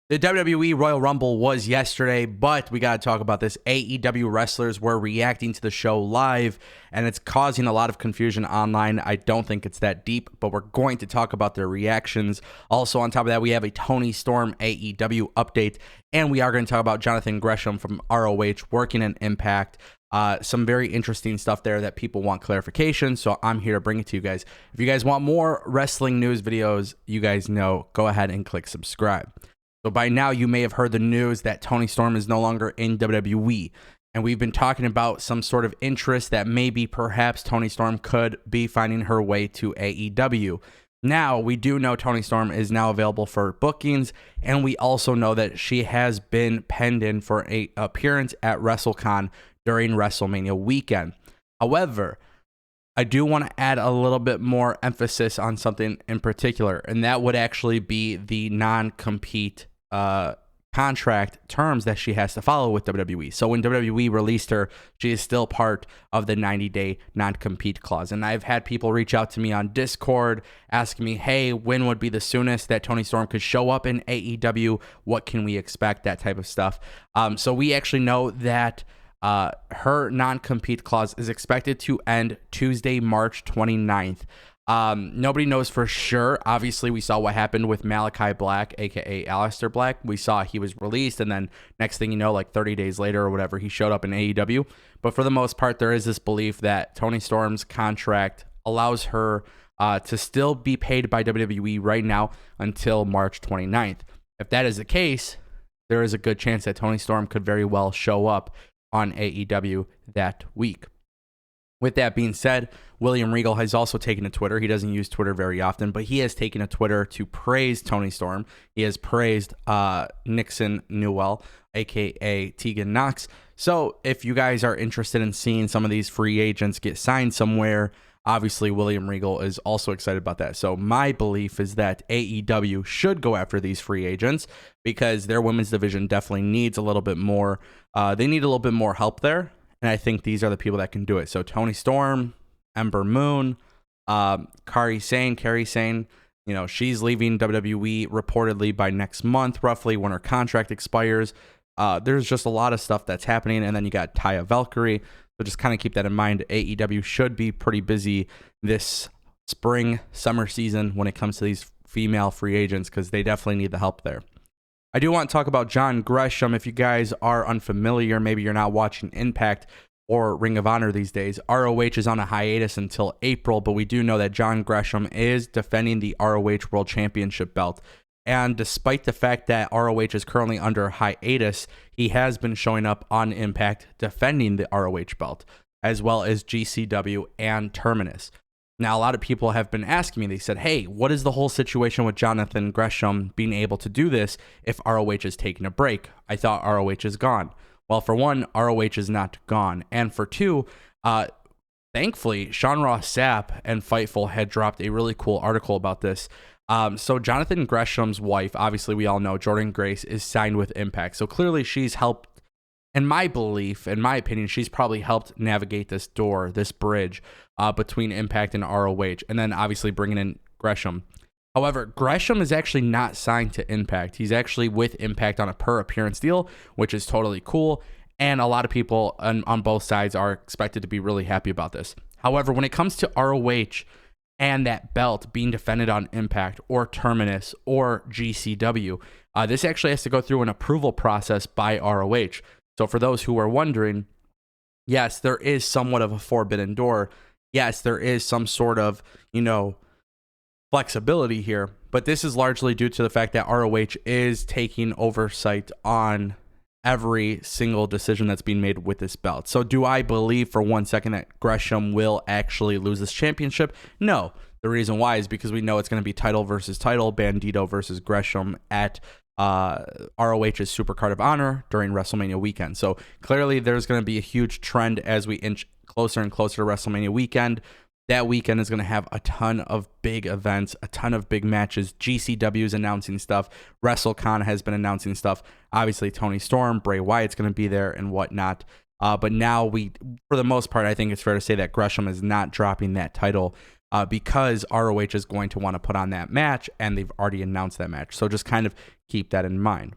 The WWE Royal Rumble was yesterday, but we got to talk about this. AEW wrestlers were reacting to the show live, and it's causing a lot of confusion online. I don't think it's that deep, but we're going to talk about their reactions. Also, on top of that, we have a Toni Storm AEW update, and we are going to talk about Jonathan Gresham from ROH working in Impact. Some very interesting stuff there that people want clarification, so I'm here to bring it to you guys. If you guys want more wrestling news videos, you guys know, go ahead and click subscribe. So by now, you may have heard the news that Toni Storm is no longer in WWE. And we've been talking about some sort of interest that maybe perhaps Toni Storm could be finding her way to AEW. Now, we do know Toni Storm is now available for bookings. And we also know that she has been penned in for an appearance at WrestleCon during WrestleMania weekend. However, I do want to add a little bit more emphasis on something in particular, and that would actually be the non-compete contract terms that she has to follow with WWE. So when WWE released her, she is still part of the 90-day non-compete clause. And I've had people reach out to me on Discord asking me, hey, when would be the soonest that Toni Storm could show up in AEW? What can we expect? That type of stuff. So we actually know that her non-compete clause is expected to end Tuesday, March 29th. Nobody knows for sure. Obviously, we saw what happened with Malachi Black, aka Aleister Black. We saw he was released, and then next thing you know, like 30 days later or whatever, he showed up in AEW. But for the most part, there is this belief that Toni Storm's contract allows her to still be paid by WWE right now until March 29th. If that is the case, there is a good chance that Toni Storm could very well show up on AEW that week. With that being said, William Regal has also taken to Twitter. He doesn't use Twitter very often, but he has taken to Twitter to praise Toni Storm. He has praised Nixon Newell, aka Tegan Knox. So if you guys are interested in seeing some of these free agents get signed somewhere, obviously William Regal is also excited about that. So my belief is that AEW should go after these free agents because their women's division definitely needs a little bit more. They need a little bit more help there. And I think these are the people that can do it. So Toni Storm, Ember Moon, Kairi Sane, you know, she's leaving WWE reportedly by next month, roughly when her contract expires. There's just a lot of stuff that's happening. And then you got Taya Valkyrie. So just kind of keep that in mind. AEW should be pretty busy this spring, summer season when it comes to these female free agents because they definitely need the help there. I do want to talk about Jon Gresham. If you guys are unfamiliar, maybe you're not watching Impact or Ring of Honor these days, ROH is on a hiatus until April, but we do know that Jon Gresham is defending the ROH World Championship belt. And despite the fact that ROH is currently under hiatus, he has been showing up on Impact defending the ROH belt, as well as GCW and Terminus. Now, a lot of people have been asking me, they said, hey, what is the whole situation with Jonathan Gresham being able to do this if ROH is taking a break? I thought ROH is gone. Well, for one, ROH is not gone. And for two, thankfully, Sean Ross Sapp and Fightful had dropped a really cool article about this. So Jonathan Gresham's wife, obviously we all know, Jordynne Grace, is signed with Impact. So clearly she's helped, in my belief, in my opinion, she's probably helped navigate this door, this bridge between Impact and ROH, and then obviously bringing in Gresham. However, Gresham is actually not signed to Impact. He's actually with Impact on a per appearance deal, which is totally cool. And a lot of people on both sides are expected to be really happy about this. However, when it comes to ROH and that belt being defended on Impact or Terminus or GCW, this actually has to go through an approval process by ROH. So for those who are wondering, yes, there is somewhat of a forbidden door. Yes, there is some sort of, flexibility here, but this is largely due to the fact that ROH is taking oversight on every single decision that's being made with this belt. So do I believe for 1 second that Gresham will actually lose this championship? No. The reason why is because we know it's going to be title versus title, Bandito versus Gresham at ROH's Supercard of Honor during WrestleMania weekend. So clearly there's going to be a huge trend as we inch closer and closer to WrestleMania weekend. That weekend is going to have a ton of big events, a ton of big matches. GCW is announcing stuff. WrestleCon has been announcing stuff. Obviously, Toni Storm, Bray Wyatt's going to be there and whatnot. But now for the most part, I think it's fair to say that Gresham is not dropping that title because ROH is going to want to put on that match, and they've already announced that match. So just kind of keep that in mind.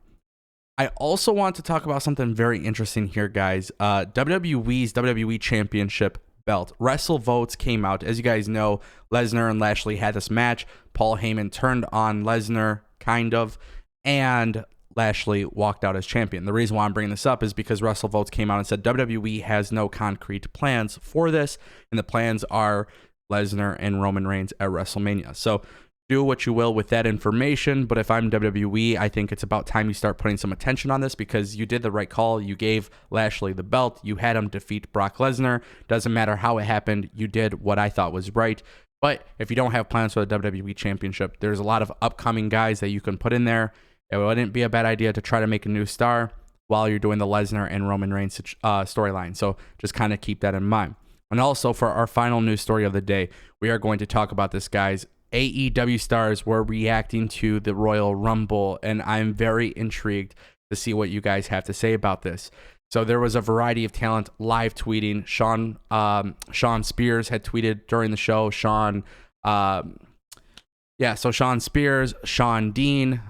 I also want to talk about something very interesting here, guys. WWE's WWE Championship belt. WrestleVotes came out. As you guys know, Lesnar and Lashley had this match. Paul Heyman turned on Lesnar, kind of, and Lashley walked out as champion. The reason why I'm bringing this up is because WrestleVotes came out and said WWE has no concrete plans for this, and the plans are Lesnar and Roman Reigns at WrestleMania. So do what you will with that information, but if I'm WWE, I think it's about time you start putting some attention on this, because you did the right call. You gave Lashley the belt. You had him defeat Brock Lesnar. Doesn't matter how it happened. You did what I thought was right. But if you don't have plans for the WWE Championship, there's a lot of upcoming guys that you can put in there. It wouldn't be a bad idea to try to make a new star while you're doing the Lesnar and Roman Reigns storyline. So just kind of keep that in mind. And also, for our final news story of the day, we are going to talk about this, guys. AEW stars were reacting to the Royal Rumble, and I'm very intrigued to see what you guys have to say about this. So there was a variety of talent live tweeting. Sean Spears had tweeted during the show. Sean Spears, Sean Dean,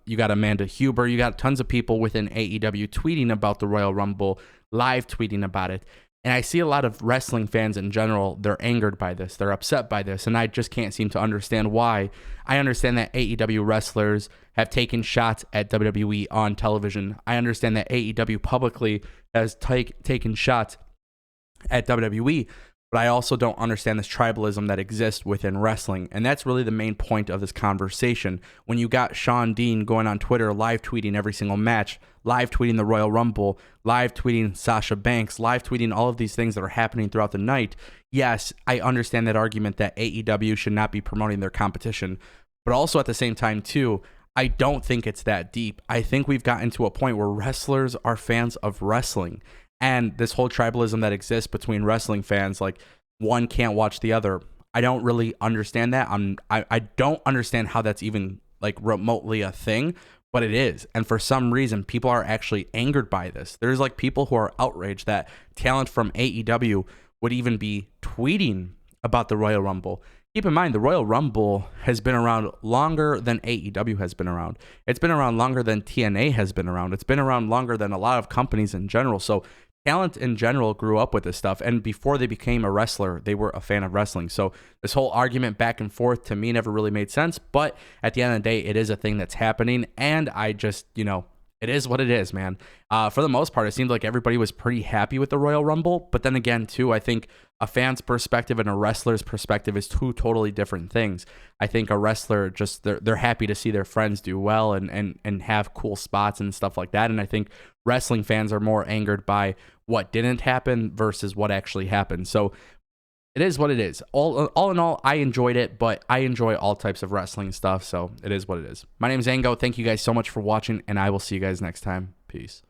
you got Amanda Huber, you got tons of people within AEW tweeting about the Royal Rumble, live tweeting about it. And I see a lot of wrestling fans in general, they're angered by this, they're upset by this, and I just can't seem to understand why. I understand that AEW wrestlers have taken shots at WWE on television. I understand that AEW publicly has taken shots at WWE, but I also don't understand this tribalism that exists within wrestling. And that's really the main point of this conversation. When you got Sean Dean going on Twitter, live tweeting every single match, live tweeting the Royal Rumble, live tweeting Sasha Banks, live tweeting all of these things that are happening throughout the night, yes, I understand that argument that AEW should not be promoting their competition. But also at the same time, too, I don't think it's that deep. I think we've gotten to a point where wrestlers are fans of wrestling. And this whole tribalism that exists between wrestling fans, like one can't watch the other, I don't really understand that. I don't understand how that's even like remotely a thing, but it is. And for some reason, people are actually angered by this. There's like people who are outraged that talent from AEW would even be tweeting about the Royal Rumble. Keep in mind, the Royal Rumble has been around longer than AEW has been around. It's been around longer than TNA has been around. It's been around longer than a lot of companies in general. So talent in general grew up with this stuff, and before they became a wrestler, they were a fan of wrestling. So this whole argument back and forth to me never really made sense, but at the end of the day, it is a thing that's happening, and I just, it is what it is, man. For the most part, it seemed like everybody was pretty happy with the Royal Rumble, but then again, too, I think a fan's perspective and a wrestler's perspective is two totally different things. I think a wrestler just, they're happy to see their friends do well and have cool spots and stuff like that, and I think wrestling fans are more angered by what didn't happen versus what actually happened. So it is what it is. All in all, I enjoyed it, but I enjoy all types of wrestling stuff, so it is what it is. My name is Ango. Thank you guys so much for watching, and I will see you guys next time. Peace.